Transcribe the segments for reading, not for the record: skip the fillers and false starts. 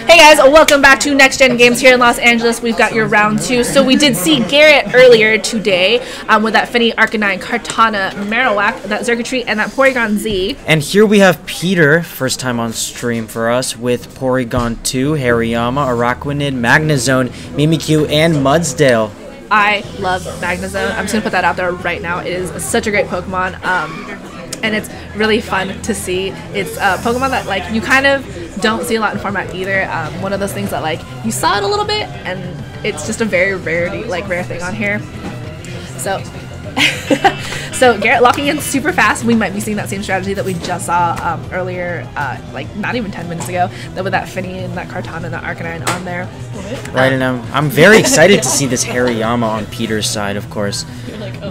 Hey guys, welcome back to Next Gen Games here in Los Angeles. We've got your round 2. So we did see Garret earlier today with that Finny Arcanine, Kartana, Marowak, that Xurkitree, and that Porygon Z. And here we have Peter, first time on stream for us, with Porygon 2, Hariyama, Araquanid, Magnezone, Mimikyu, and Mudsdale. I love Magnezone. I'm just going to put that out there right now. It is such a great Pokemon. And it's really fun to see. It's a Pokemon that like you kind of don't see a lot in format either. One of those things that like you saw it a little bit, and it's just a very rare thing on here. So, so Garret locking in super fast. We might be seeing that same strategy that we just saw earlier, like not even 10 minutes ago, with that Finny and that Kartana and that Arcanine on there. Right, and I'm very excited to see this Hariyama on Peter's side, of course.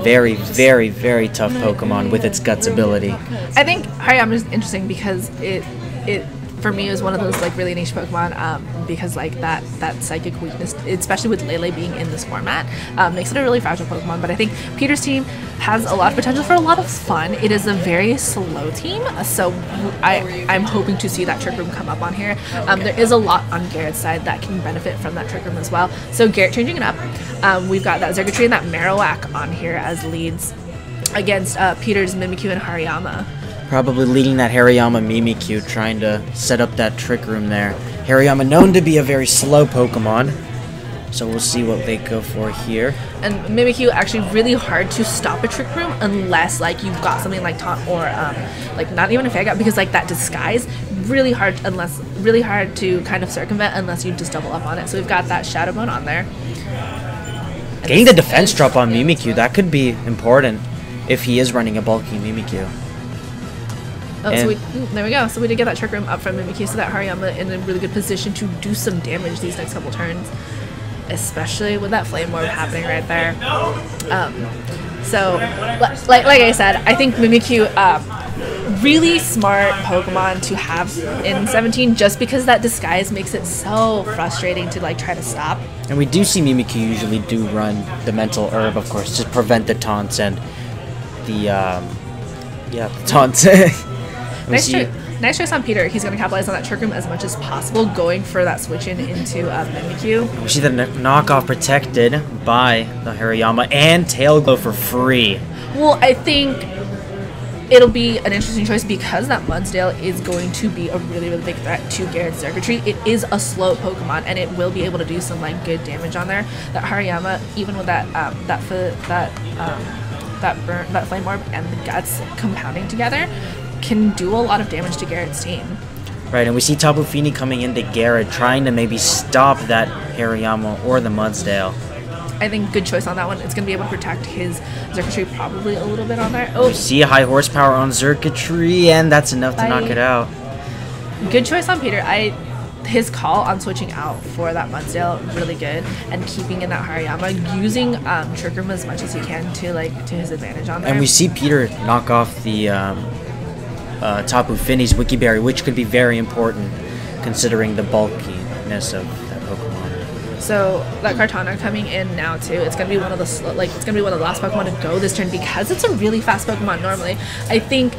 Very, very, very tough Pokemon with its Guts ability. I think Hariyama is interesting because it for me is one of those like really niche Pokemon because like that psychic weakness, especially with Lele being in this format, makes it a really fragile Pokemon. But I think Peter's team has a lot of potential for a lot of fun. It is a very slow team, so I'm hoping to see that Trick Room come up on here. There is a lot on Garrett's side that can benefit from that Trick Room as well. So Garret changing it up. We've got that Xurkitree and that Marowak on here as leads against Peter's Mimikyu and Hariyama. Probably leading that Hariyama Mimikyu, trying to set up that Trick Room there. Hariyama known to be a very slow Pokemon, so we'll see what they go for here. And Mimikyu actually really hard to stop a Trick Room unless like you've got something like Taunt or like not even a Fake-Out, because like that disguise really hard to kind of circumvent unless you just double up on it. So we've got that Shadow Bone on there. And getting the defense drop on Mimikyu, that could be important if he is running a bulky Mimikyu. Oh, so there we go. So we did get that Trick Room up from Mimikyu, so that Hariyama in a really good position to do some damage these next couple turns, especially with that Flame Orb happening right there. So, like I said, I think Mimikyu, really smart Pokemon to have in 17, just because that disguise makes it so frustrating to like try to stop. And we do see Mimikyu usually do run the Mental Herb, of course, to prevent the taunts and the the taunts. Nice choice on Peter. He's going to capitalize on that Trick Room as much as possible, going for that switch in into Mimikyu. We see the knockoff protected by the Hariyama and Tail Glow for free. Well, I think it'll be an interesting choice because that Mudsdale is going to be a really big threat to Garrett's Xurkitree. It is a slow Pokemon, and it will be able to do some like good damage on there. That Hariyama, even with that that Flame Orb and the Guts compounding together, can do a lot of damage to Garrett's team. Right, and we see Tapu Fini coming into Garret, trying to maybe stop that Hariyama or the Mudsdale. I think good choice on that one. It's going to be able to protect his Xurkitree probably a little bit on there. Oh, we see a high horsepower on Xurkitree, and that's enough to knock it out. Good choice on Peter. His call on switching out for that Mudsdale, really good, and keeping in that Hariyama, using Trick Room as much as he can to his advantage on there. And we see Peter knock off the Tapu Fini's Wiki Berry, which could be very important considering the bulkiness of that Pokemon. So that Kartana coming in now too. It's gonna be one of the last Pokemon to go this turn because it's a really fast Pokemon normally. I think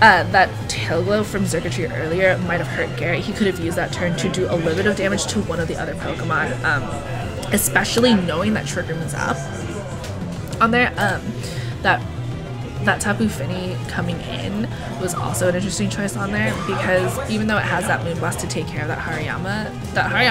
that Tail Glow from Xurkitree earlier might have hurt Garret. He could have used that turn to do a little bit of damage to one of the other Pokemon, especially knowing that Trick Room is up on there. That Tapu Fini coming in was also an interesting choice on there because even though it has that Moonblast to take care of that Hariyama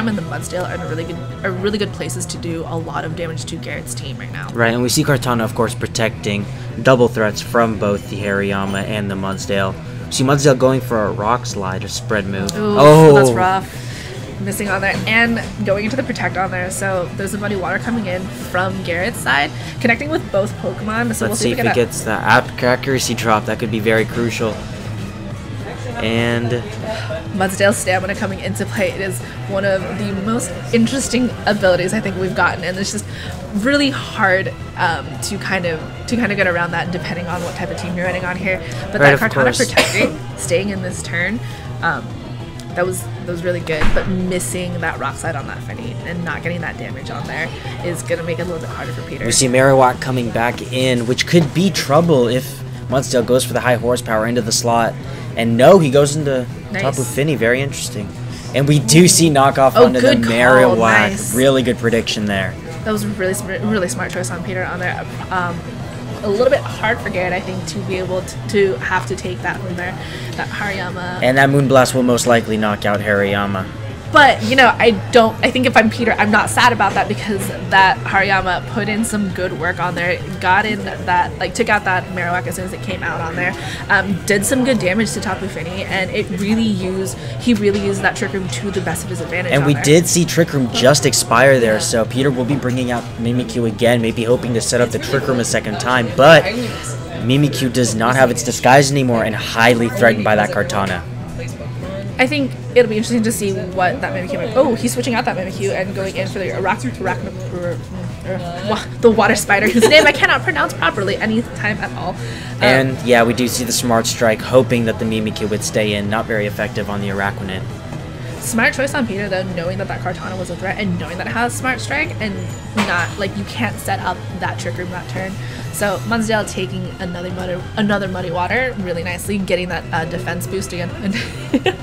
and the Mudsdale are really good places to do a lot of damage to Garrett's team right now. Right, and we see Kartana, of course, protecting double threats from both the Hariyama and the Mudsdale. We see Mudsdale going for a Rock Slide, a spread move. Ooh, oh, that's rough. Missing on there and going into the Protect on there, so there's a Muddy Water coming in from Garrett's side, connecting with both Pokemon. So let's see if it gets the accuracy drop. That could be very crucial. And Mudsdale's Stamina coming into play. It is one of the most interesting abilities I think we've gotten, and it's just really hard to kind of get around that depending on what type of team you're running on here. But right, that Kartana protecting, staying in this turn, that was really good, but missing that Rock Slide on that Finny and not getting that damage on there is going to make it a little bit harder for Peter. We see Marowak coming back in, which could be trouble if Mudsdale goes for the high horsepower into the slot. And no, he goes into Tapu Fini. Very interesting. And we do see knockoff onto the good call. Marowak. Nice. Really good prediction there. That was a really smart choice on Peter on there. A little bit hard for Garret, I think, to be able to have to take that from there. That Hariyama. And that Moonblast will most likely knock out Hariyama. But, you know, I think if I'm Peter, I'm not sad about that because that Hariyama put in some good work on there, got in that, like, took out that Marowak as soon as it came out on there, did some good damage to Tapu Fini, and he really used that Trick Room to the best of his advantage. And we did see Trick Room just expire there, so Peter will be bringing out Mimikyu again, maybe hoping to set up the Trick Room a second time, but Mimikyu does not have its disguise anymore and highly threatened by that Kartana. I think it'll be interesting to see what that Mimikyu. Oh, he's switching out that Mimikyu and going in for the the water spider, whose name I cannot pronounce properly any time at all. And yeah, we do see the Smart Strike, hoping that the Mimikyu would stay in. Not very effective on the Araquanid. Smart choice on Peter, though, knowing that Kartana was a threat and knowing that it has Smart Strike and not, like, you can't set up that Trick Room that turn. So Munsdale taking another Muddy Water really nicely, getting that defense boost again.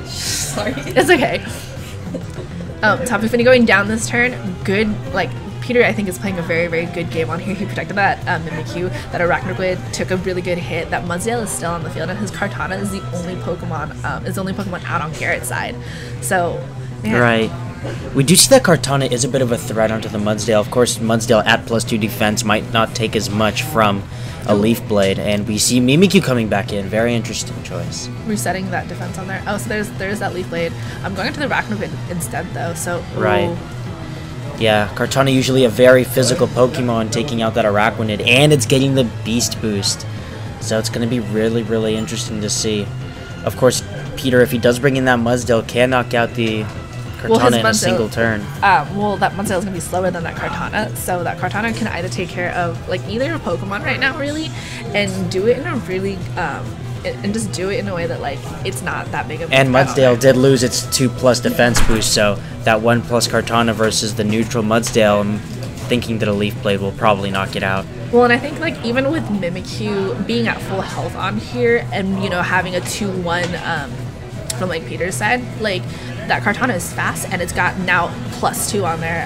Sorry. It's okay. Tapu Fini going down this turn, good, like, Peter, I think, is playing a very, very good game on here. He protected that Mimikyu, that Arachnoid took a really good hit. That Munsdale is still on the field, and his Kartana is the only Pokemon, out on Garret's side. So, yeah. Right. We do see that Kartana is a bit of a threat onto the Munsdale. Of course, Munsdale at +2 defense might not take as much from a Leaf Blade, and we see Mimikyu coming back in. Very interesting choice. Resetting that defense on there. Oh, so there's that Leaf Blade. I'm going into the Arachnoid instead, though. So right. Yeah, Kartana usually a very physical Pokemon, taking out that Araquanid, and it's getting the Beast Boost. So it's going to be really, really interesting to see. Of course, Peter, if he does bring in that Munsdale, can knock out the Kartana in a single turn. Well, that Munsdale is going to be slower than that Kartana, so that Kartana can either take care of, like, either a Pokemon right now, really, and do it in a really, and just do it in a way that, like, it's not that big of a And Munsdale did lose its 2+ defense boost, so that 1+ Kartana versus the neutral Munsdale, I'm thinking that a Leaf Blade will probably knock it out. Well, and I think, like, even with Mimikyu being at full health on here and, you know, having a 2-1 from, like, Peter's side, like, that Kartana is fast and it's got now +2 on there.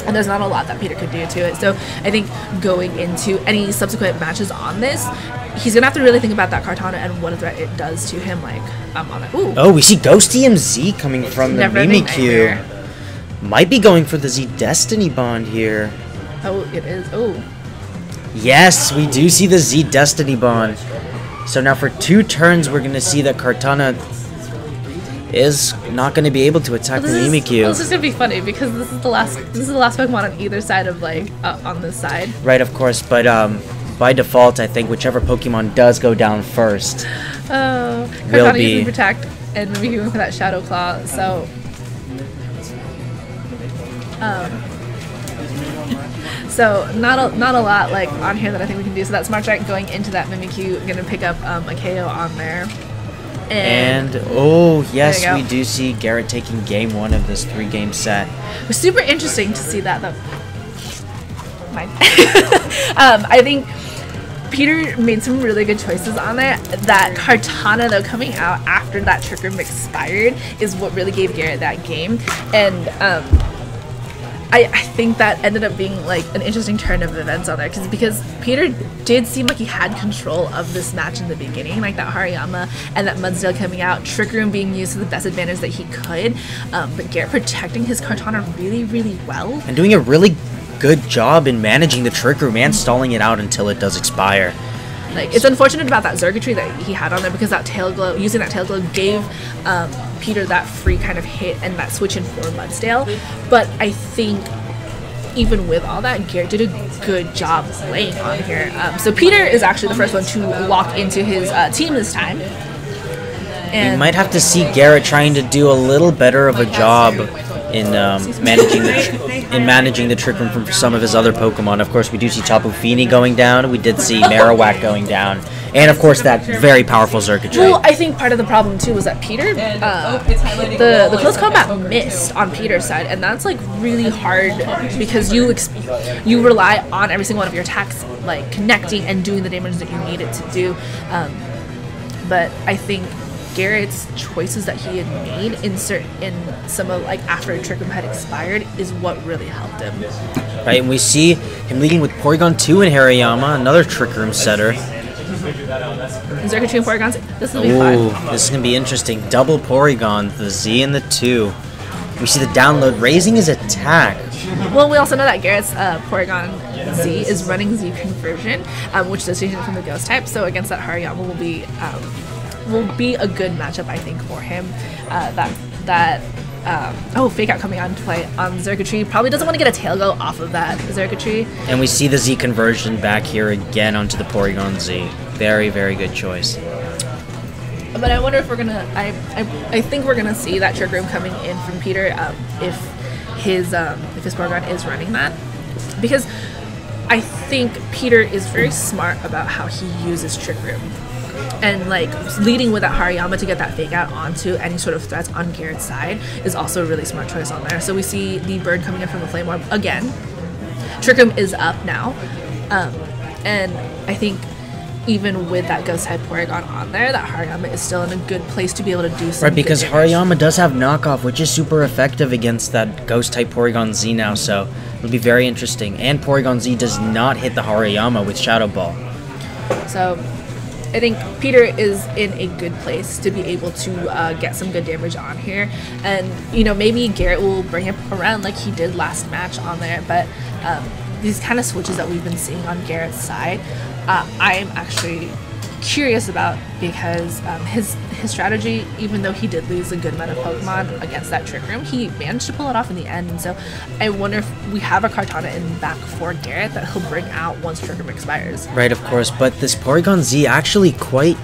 And there's not a lot that Peter could do to it. So I think going into any subsequent matches on this, he's going to have to really think about that Kartana and what a threat it does to him, like, on it. Ooh. Oh, we see Ghost EMZ coming from the Mimikyu. Might be going for the Z Destiny Bond here. Oh, it is. Oh. Yes, we do see the Z Destiny Bond. So now for 2 turns, we're going to see that Kartana is not going to be able to attack the Mimikyu. This is going to be funny because this is the last Pokemon on either side of, like, on this side. Right, of course, but by default, I think whichever Pokemon does go down first Kartana using Protect and Mimikyu going for that Shadow Claw, so so not a lot, like, on here that I think we can do. So that Smart Strike going into that Mimikyu, going to pick up a KO on there. And oh yes, we do see Garret taking game 1 of this 3-game set. It was super interesting to see that, though. Mine. I think Peter made some really good choices on there. That Kartana, though, coming out after that Trick Room expired is what really gave Garret that game. And I think that ended up being, like, an interesting turn of events on there because Peter did seem like he had control of this match in the beginning, like that Hariyama and that Munsdale coming out, Trick Room being used to the best advantage that he could, but Garret protecting his Kartana really, really well. And doing a really good job in managing the Trick Room and stalling it out until it does expire. Like, it's unfortunate about that Zergatry that he had on there because that Tail Glow, using that Tail Glow gave Peter that free kind of hit and that switch in for Munsdale. But I think even with all that, Garret did a good job playing on here. So Peter is actually the first one to lock into his team this time. And we might have to see Garret trying to do a little better of a job in managing the Trick Room from some of his other Pokemon. Of course, we do see Tapu Fini going down. We did see Marowak going down. And, of course, that very powerful Zergatry. Well, I think part of the problem, too, was that Peter, the close combat missed on Peter's side, and that's, like, really hard because you rely on every single one of your attacks, like, connecting and doing the damage that you need it to do. But I think Garrett's choices that he had made in some of like after Trick Room had expired is what really helped him. Right, and we see him leading with Porygon 2 in Hariyama, another Trick Room setter. Zerkatry and Porygon Z. This will be fun. This is going to be interesting. Double Porygon, the Z and the 2. We see the download raising his attack. Well, we also know that Garrett's Porygon Z is running Z conversion, which does change it from the Ghost type. So against that Hariyama will be a good matchup, I think, for him. Fake Out coming on to play on Zerkatry. Probably doesn't want to get a tail go off of that Zerkatry. And we see the Z conversion back here again onto the Porygon Z. Very, very good choice. But I wonder if we're gonna. I think we're gonna see that Trick Room coming in from Peter if his Porygon is running that, because I think Peter is very smart about how he uses Trick Room. And like leading with that Hariyama to get that fake out onto any sort of threats on Garrett's side is also a really smart choice on there. So we see the bird coming in from the Flame Orb again. Trick Room is up now, and I think even with that Ghost type Porygon on there, that Hariyama is still in a good place to be able to do something. Right, because Hariyama does have knockoff, which is super effective against that Ghost type Porygon Z now. So it'll be very interesting. And Porygon Z does not hit the Hariyama with Shadow Ball. So I think Peter is in a good place to be able to get some good damage on here. And, you know, maybe Garrett will bring it around like he did last match on there. But these kind of switches that we've been seeing on Garrett's side, I am actually curious about, because his strategy, even though he did lose a good amount of Pokemon against that Trick Room, he managed to pull it off in the end. And so I wonder if we have a Kartana in back for Garrett that he'll bring out once Trick Room expires. Right, of course, but this Porygon Z actually quite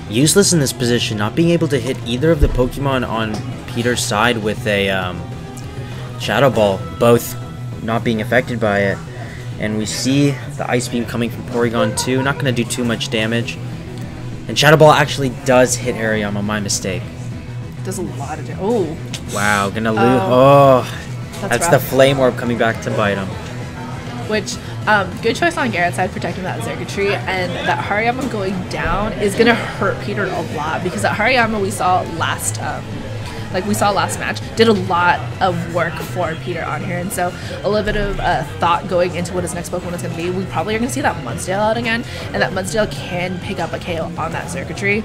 useless in this position, not being able to hit either of the Pokemon on Peter's side with a Shadow Ball, both not being affected by it. And we see the Ice Beam coming from Porygon 2, not going to do too much damage. And Shadow Ball actually does hit Hariyama, my mistake. Does a lot of damage. Oh. Wow, gonna lose. Oh, that's the Flame Orb coming back to bite him. Which, good choice on Garrett's side, protecting that Zerkatry, and that Hariyama going down is gonna hurt Peter a lot, because that Hariyama we saw last match, did a lot of work for Peter on here, and so a little bit of thought going into what his next Pokemon is going to be. We probably are going to see that Mudsdale out again, and that Mudsdale can pick up a KO on that Zerkatry.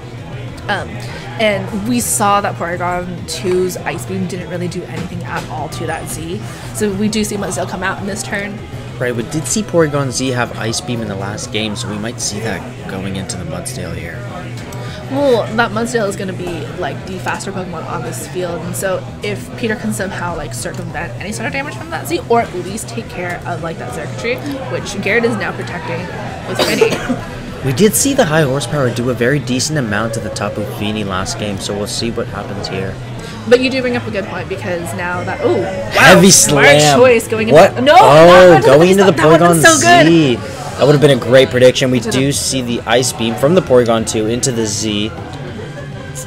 And we saw that Porygon 2's Ice Beam didn't really do anything at all to that Z, so we do see Mudsdale come out in this turn. Right, we did see Porygon Z have Ice Beam in the last game, so we might see that going into the Mudsdale here. Well, that Mudsdale is going to be like the faster Pokemon on this field, and so if Peter can somehow like circumvent any sort of damage from that Z, or at least take care of like that Zerkatry, which Garrett is now protecting with Finny. We did see the high horsepower do a very decent amount to the Tapu Fini last game, so we'll see what happens here. But you do bring up a good point, because now that Heavy Slam. Smart choice going into what? Going into the Porygon so Z. That would have been a great prediction. We do see the Ice Beam from the Porygon 2 into the Z.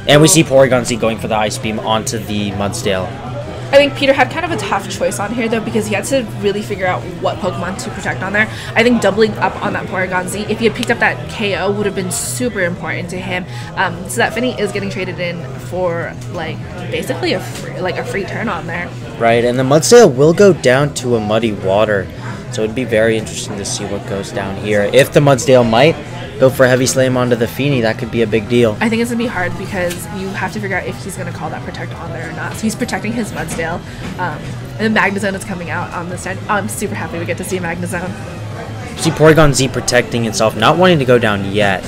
And we see Porygon Z going for the Ice Beam onto the Mudsdale. I think Peter had kind of a tough choice on here, though, because he had to really figure out what Pokemon to protect on there. I think doubling up on that Porygon Z, if he had picked up that KO, would have been super important to him. So that Finny is getting traded in for, like, basically a free turn on there. Right, and the Mudsdale will go down to a Muddy Water. So it'd be very interesting to see what goes down here. If the Mudsdale might go for a Heavy Slam onto the Fini, that could be a big deal. I think it's going to be hard, because you have to figure out if he's going to call that Protect on there or not. So he's protecting his Mudsdale. And the Magnezone is coming out on this side. I'm super happy we get to see Magnezone. See Porygon Z protecting itself, not wanting to go down yet.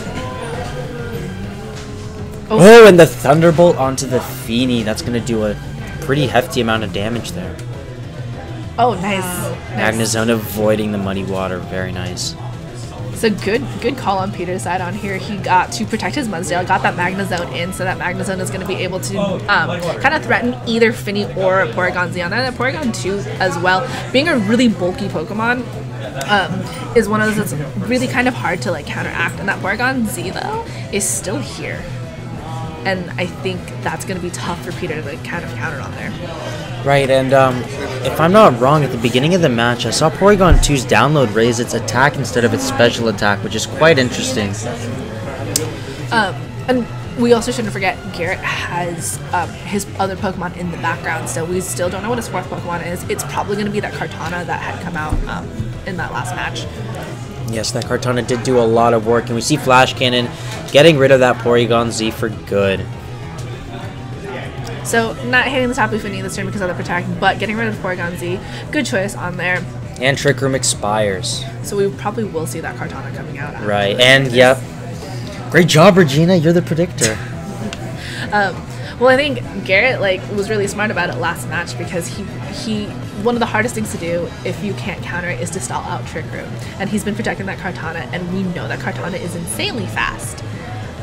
Oh, and the Thunderbolt onto the Fini. That's going to do a pretty hefty amount of damage there. Oh, nice. Magnezone avoiding the Muddy Water. Very nice. So good call on Peter's side on here. He got to protect his Mudsdale, got that Magnezone in, so that Magnezone is going to be able to kind of threaten either Finny or Porygon Z on there. That Porygon 2 as well, being a really bulky Pokemon, is one of those that's really kind of hard to like counteract. And that Porygon Z, though, is still here. And I think that's going to be tough for Peter to like kind of counter on there. Right, and if I'm not wrong, at the beginning of the match, I saw Porygon 2's download raise its attack instead of its special attack, which is quite interesting. And we also shouldn't forget Garret has his other Pokemon in the background, so we still don't know what his fourth Pokemon is. It's probably going to be that Kartana that had come out in that last match. Yes, that Kartana did do a lot of work, and we see Flash Cannon getting rid of that Porygon Z for good. So, not hitting the Tapu Fini this turn because of the Protect, but getting rid of Porygon Z. Good choice on there. And Trick Room expires. So we probably will see that Kartana coming out. Right, and yep. Great job, Regina. You're the predictor. Well, I think Garret was really smart about it last match because he one of the hardest things to do if you can't counter it is to stall out Trick Room, and he's been protecting that Kartana, and we know that Kartana is insanely fast.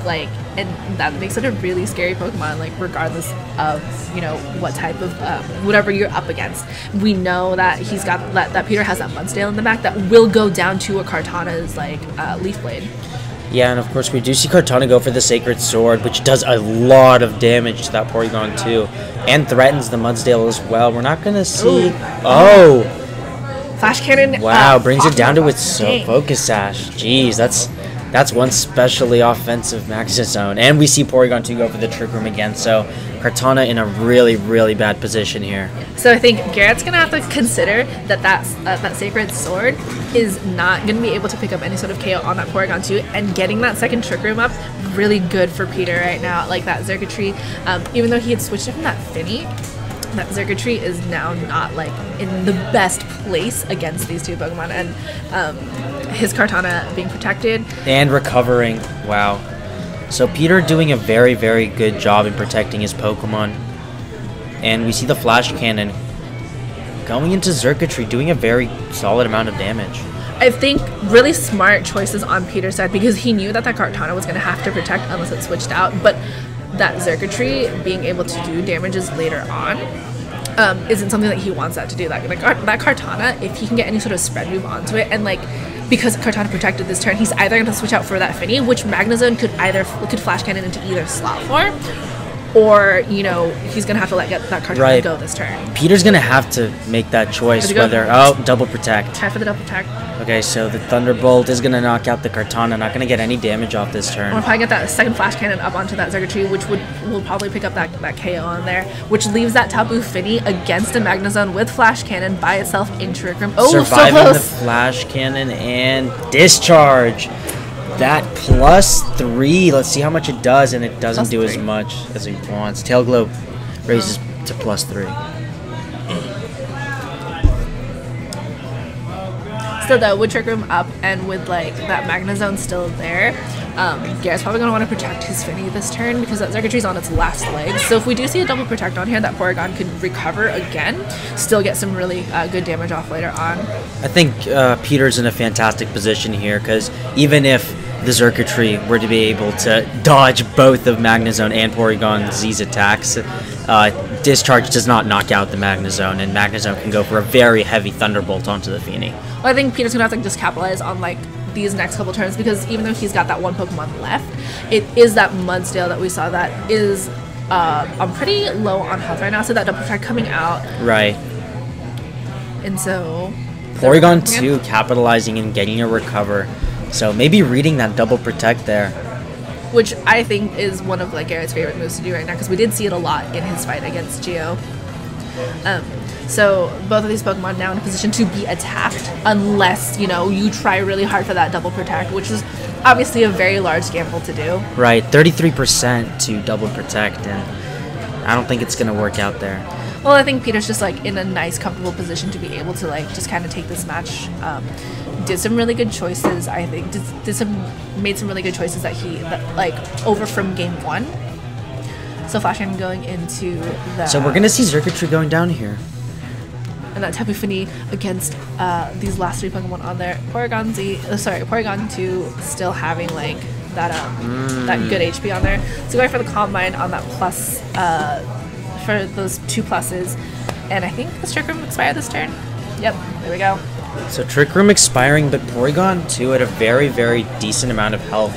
And that makes it a really scary Pokemon, regardless of, what type of, whatever you're up against. We know that he's got, that Peter has that Mudsdale in the back that will go down to a Kartana's, Leaf Blade. Yeah, and of course we do see Kartana go for the Sacred Sword, which does a lot of damage to that Porygon too, and threatens the Mudsdale as well. We're not going to see... Oh! Flash Cannon. Wow, brings it down to its Focus Sash. Jeez, that's one specially offensive Magnezone. And we see Porygon 2 go for the Trick Room again, so Kartana in a really, really bad position here. So I think Garrett's going to have to consider that Sacred Sword is not going to be able to pick up any sort of KO on that Porygon 2, and getting that second Trick Room up, really good for Peter right now. That Xurkitree, even though he had switched it from that Fini, that Xurkitree is now not in the best place against these two Pokemon, and his Kartana being protected and recovering. Wow. So Peter doing a very, very good job in protecting his Pokemon, and we see the Flash Cannon going into Xurkitree doing a very solid amount of damage. I think really smart choices on Peter's side because he knew that Kartana was going to have to protect unless it switched out, but that Xurkitree being able to do damages later on isn't something that he wants that to do. That Kartana, if he can get any sort of spread move onto it, and because Kartana protected this turn, he's either going to switch out for that Fini, which Magnezone could Flash Cannon into either slot for, or he's going to have to let that Kartana go this turn. Peter's going to have to make that choice whether double protect. Try for the double protect. Okay, so the Thunderbolt is going to knock out the Kartana, not going to get any damage off this turn. We'll probably get that second Flash Cannon up onto that Xurkitree, which will probably pick up that KO on there, which leaves that Tapu Fini against a Magnezone with Flash Cannon by itself in Trick Room. Oh, surviving so close! The Flash Cannon and Discharge. That +3. Let's see how much it does, and it doesn't do as much as he wants. Tail Glow raises to +3. Still though, with Trick Room up and with that Magnezone still there, Garrett's probably going to want to protect his Fini this turn because that Xurkitree's on its last leg. So if we do see a double protect on here, that Porygon could recover again, still get some really good damage off later on. I think Peter's in a fantastic position here because even if the Xurkitree were to be able to dodge both of Magnezone and Porygon Z's attacks, Discharge does not knock out the Magnezone, and Magnezone can go for a very heavy Thunderbolt onto the Fini. Well, I think Peter's going to have to just capitalize on these next couple turns because even though he's got that one Pokemon left, it is that Mudsdale that we saw that is I'm pretty low on health right now, so that double protect coming out. Right. And so Porygon 2 capitalizing and getting a recover. So maybe reading that double protect there. Which I think is one of Garrett's favorite moves to do right now because we did see it a lot in his fight against Geo. So both of these Pokemon now in a position to be attacked unless, you try really hard for that double protect, which is obviously a very large gamble to do. Right, 33% to double protect, and I don't think it's going to work out there. Well, I think Peter's just in a nice, comfortable position to be able to just kind of take this match. Did some really good choices. I think made some really good choices that over from game 1. So Flash Cannon going into the. So we're gonna see Xurkitree going down here. And that Tapu Fini against these last 3 Pokemon on there. Porygon 2 still having that good HP on there. So going for the Calm Mind on that plus for those 2 pluses. And I think the Trick Room expired this turn. Yep, there we go. So Trick Room expiring, but Porygon 2 at a very, very decent amount of health.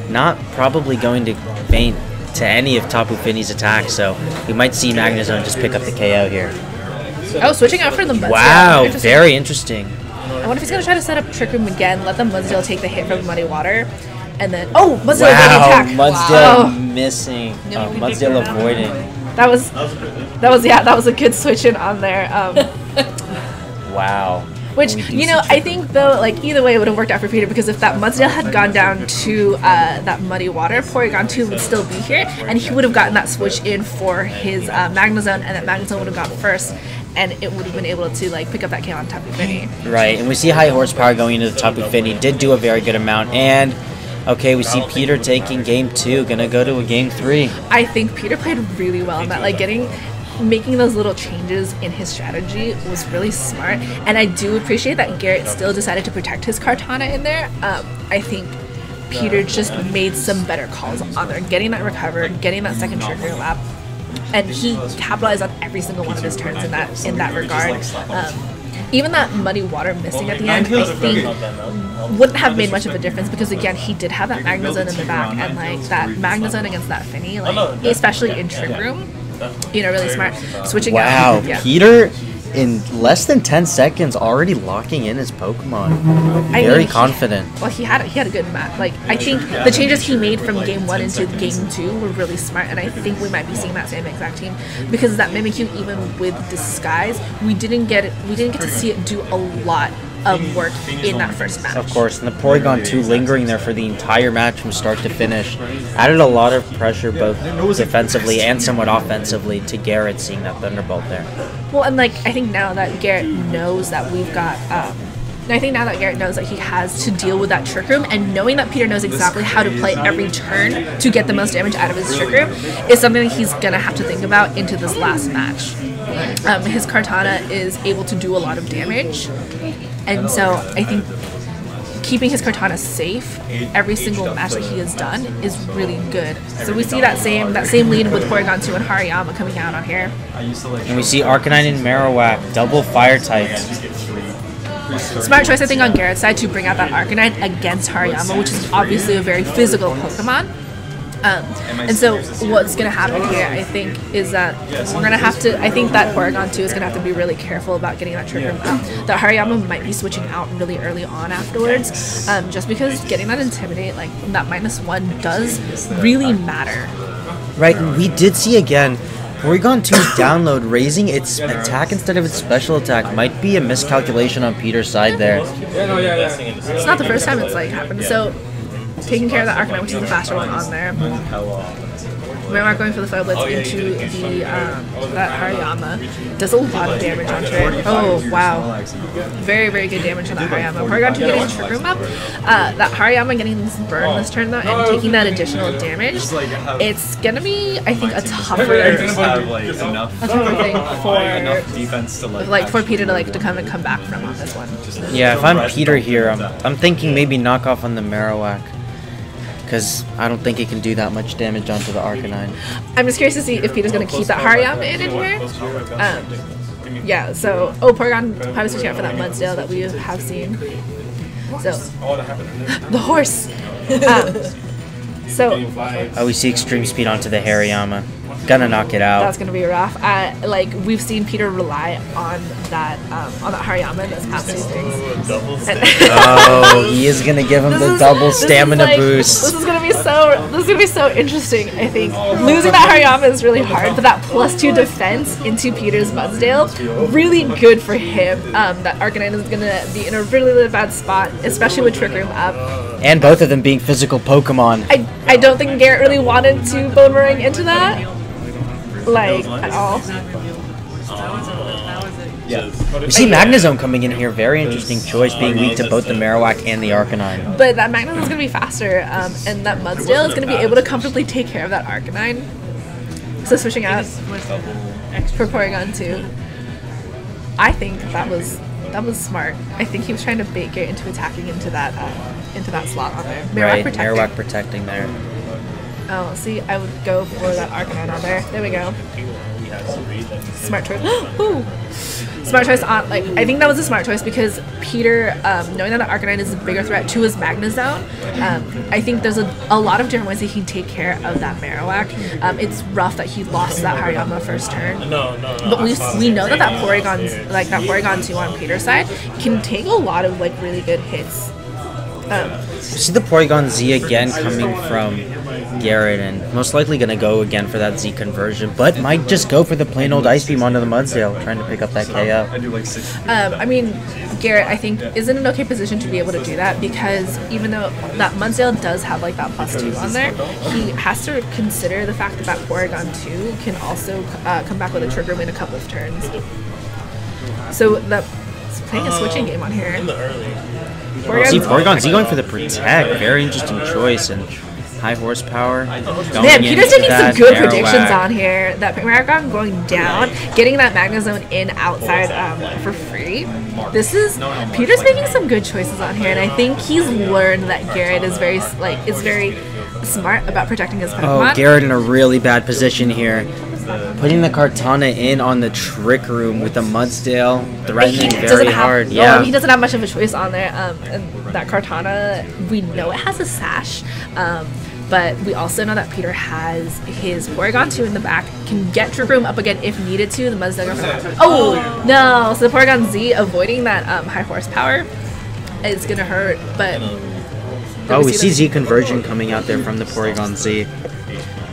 Not probably going to faint to any of Tapu Fini's attacks, so we might see Magnezone just pick up the KO here. Oh, switching out for the Mudsdale. Wow, very interesting. I wonder if he's going to try to set up Trick Room again, let the Mudsdale take the hit from Muddy Water, and then Mudsdale Wow, attack. Mudsdale missing. Mudsdale avoiding. That was a good switch in on there. Wow. Which, I think, though, like, either way it would have worked out for Peter, because if that Mudsdale had gone down to that muddy water, Porygon 2 would still be here, and he would have gotten that switch in for his Magnezone, and that Magnezone would have gone first, and it would have been able to, like, pick up that K on Tapu Fini. Right, and we see high horsepower going into the Tapu Fini. Did do a very good amount, and... Okay, we see Peter taking game 2, gonna go to a game 3. I think Peter played really well in that, like, making those little changes in his strategy was really smart, and I do appreciate that Garret still decided to protect his Kartana in there. I think Peter just made some better calls on there, getting that recover, getting that second trigger lap, and he capitalized on every single one of his turns in that regard. Even that muddy water missing at the end, I think, wouldn't have made much of a difference, because again, he did have that Magnezone in the back, and like that Magnezone against that Fini, like especially in Trick Room, really smart. Switching out. Wow, Peter in less than 10 seconds already locking in his Pokemon. Very confident. He had a good match. Like, I think the changes he made from game 1 into game 2 were really smart, and I think we might be seeing that same exact team, because that Mimikyu, even with Disguise, we didn't get to see it do a lot of work in that first match. Of course, and the Porygon 2 lingering there for the entire match from start to finish added a lot of pressure, both defensively and somewhat offensively, to Garret seeing that Thunderbolt there. Well, and like, I think now that Garret knows that we've got Garret knows that he has to deal with that Trick Room, and knowing that Peter knows exactly how to play every turn to get the most damage out of his Trick Room is something that he's gonna have to think about into this last match. His Kartana is able to do a lot of damage, and so I think keeping his Kartana safe every single match that he has done is really good. So we see that same lead with Porygon 2 and Hariyama coming out on here. And we see Arcanine and Marowak, double fire types. Smart choice, I think, on Garrett's side to bring out that Arcanine against Hariyama, which is obviously a very physical Pokemon. And so what's going to happen here, I think, is that we're going to have to, I think that Porygon 2 is going to have to be really careful about getting that Trick Room out. That Hariyama might be switching out really early on afterwards, just because getting that Intimidate, like that -1, does really matter. Right, and we did see again, Porygon 2's download raising its attack instead of its special attack might be a miscalculation on Peter's side there. It's not the first time it's like happened, so taking care of that Arcanine, which is the faster one on there. We're not going for the Fire Blitz into the that Hariyama. Does a lot of damage on turn. Oh wow, very very good damage on that Hariyama. Porygon 2 getting Trick Room up. That Hariyama getting this burn this turn though, and taking that additional damage. It's gonna be, I think, a tougher thing for Peter to come back from on this one. Yeah, if I'm Peter here, I'm thinking maybe knock off on the Marowak, because I don't think he can do that much damage onto the Arcanine. I'm just curious to see if Peter's going to keep that Hariyama in here. Yeah, so... Oh, Porygon probably switching out for that Mudsdale that we have seen. So... The horse! We see extreme speed onto the Hariyama. Gonna knock it out. That's gonna be rough. Like, we've seen Peter rely on that Hariyama in those past two things. He is gonna give him the double stamina boost. This is gonna be so interesting. I think losing that Hariyama is really hard, but that +2 defense into Peter's Mudsdale, really good for him. That Arcanine is gonna be in a really, really bad spot, especially with Trick Room up. And both of them being physical Pokemon. I don't think Garret really wanted to Boomerang into that. Like, at all. We see Magnezone coming in here. Very interesting choice, being weak to both the Marowak and the Arcanine. But that Magnezone is going to be faster, and that Mudsdale is going to be able to comfortably take care of that Arcanine. So switching out for Porygon 2. I think that was smart. I think he was trying to bait Garret into attacking into that slot on there. Marowak protecting there. Oh, see, I would go for that Arcanine on there. There we go. Smart choice. Ooh. Smart choice on, like, I think that was a smart choice because Peter, knowing that the Arcanine is a bigger threat to his Magnezone, I think there's a lot of different ways that he can take care of that Marowak. It's rough that he lost that Hariyama first turn. But we know that Porygon 2 on Peter's side can take a lot of, like, really good hits See the Porygon Z again coming from Garret, and most likely going to go again for that Z conversion, but might just go for the plain old Ice Beam onto the Mudsdale, trying to pick up that KO. I mean, Garret, I think, is in an okay position to be able to do that, because even though that Mudsdale does have like that +2 on there, he has to consider the fact that that Porygon 2 can also come back with a Trick Room in a couple of turns. So it's playing a switching game on here. See, Porygon Z going for the Protect. Very interesting choice, and high horsepower. Man, Peter's taking some good predictions on here. That Porygon going down, getting that Magnezone in outside for free. Peter's making some good choices on here, and I think he's learned that Garret is very smart about protecting his Pokemon. Oh, Garret in a really bad position here. Putting the Kartana in on the Trick Room with the Mudsdale, threatening very hard. Yeah, he doesn't have much of a choice on there. And that Kartana, we know it has a Sash, but we also know that Peter has his Porygon 2 in the back, can get Trick Room up again if needed to. The Mudsdale. Oh no! So the Porygon Z avoiding that high horsepower is gonna hurt, but. Oh, we see Z conversion coming out there from the Porygon Z.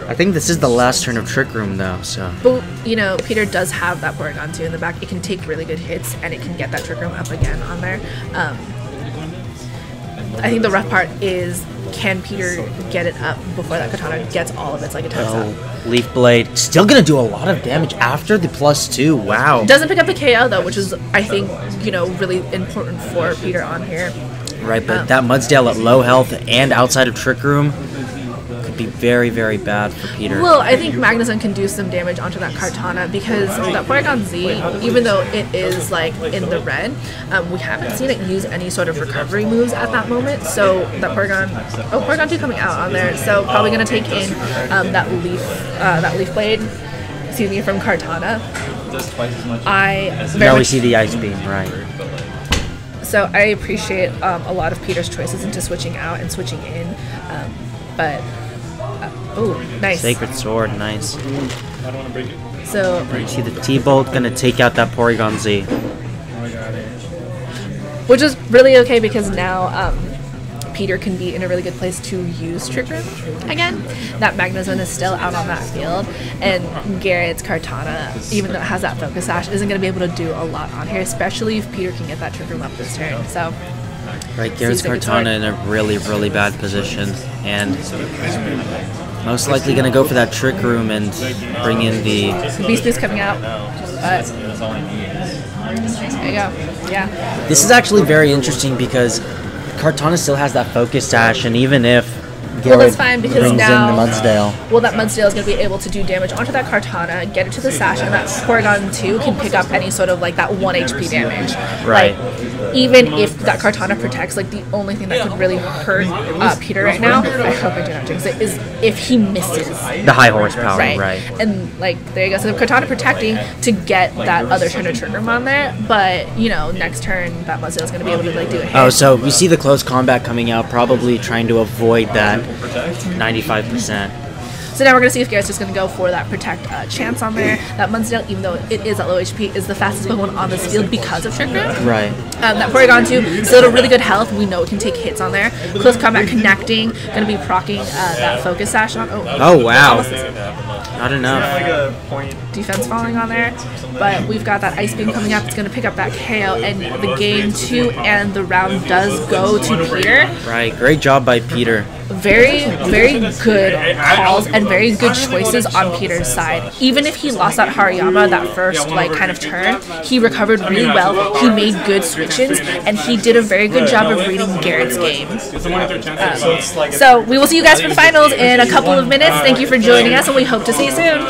I think this is the last turn of Trick Room, though, so... But, you know, Peter does have that Porygon 2 in the back. It can take really good hits, and it can get that Trick Room up again on there. I think the rough part is, can Peter get it up before that Katana gets all of its, like, attacks up? Leaf Blade. Still gonna do a lot of damage after the +2. Wow. Doesn't pick up the KO, though, which is, I think, you know, really important for Peter on here. Right, but that Mudsdale at low health and outside of Trick Room be very, very bad for Peter. Well, I think Magnezone can do some damage onto that Kartana, because that Porygon Z, even though it is like in the red, we haven't seen it use any sort of recovery moves at that moment. So that Porygon 2 coming out on there, so probably going to take in that Leaf Blade, excuse me, from Kartana. Now we see the Ice Beam, right. So I appreciate a lot of Peter's choices into switching out and switching in, but oh, nice. Sacred Sword, nice. So you see the T-Bolt gonna take out that Porygon Z. Which is really okay, because now Peter can be in a really good place to use Trick Room again. That Magnezone is still out on that field, and Garrett's Kartana, even though it has that Focus Sash, isn't going to be able to do a lot on here, especially if Peter can get that Trick Room up this turn. So, right, Garrett's Kartana in a really, really bad position, and most likely going to go for that Trick Room and bring in the Beast Boost coming out. But there you go. Yeah. This is actually very interesting, because Kartana still has that Focus Sash, and even if Garret that's fine, because brings now, in the Mudsdale. Well, that Mudsdale is going to be able to do damage onto that Kartana, get it to the Sash, and that Porygon 2 can pick up any sort of like that 1 HP damage. Right. Like, even if that Kartana protects, like the only thing that could really hurt Peter right now, I hope I do not jinx it, is if he misses. The high horsepower, right. And like, there you go. So the Kartana protecting to get that other turn of Trick Room on there, but you know, next turn that Mudsdale is going to be able to like do a hit. Oh, so we see the close combat coming out, probably trying to avoid that 95%. So now we're going to see if Garrett's just going to go for that Protect chance on there. That Mudsdale, even though it is at low HP, is the fastest Pokemon on this field because of Trick Room. Right. That Porygon 2, still at a really good health. We know it can take hits on there. Close combat connecting, going to be proccing that Focus Sash on. Oh wow. Not enough. Defense falling on there. But we've got that Ice Beam coming up. It's going to pick up that KO, and the game 2 and the round does go to Peter. Right. Great job by Peter. Very, very good calls and very good choices on Peter's side. Even if he lost that Hariyama that first like kind of turn, he recovered really well. He made good switch-ins, and he did a very good job of reading Garrett's game. So we will see you guys for the finals in a couple of minutes. Thank you for joining us, and we hope to see you soon.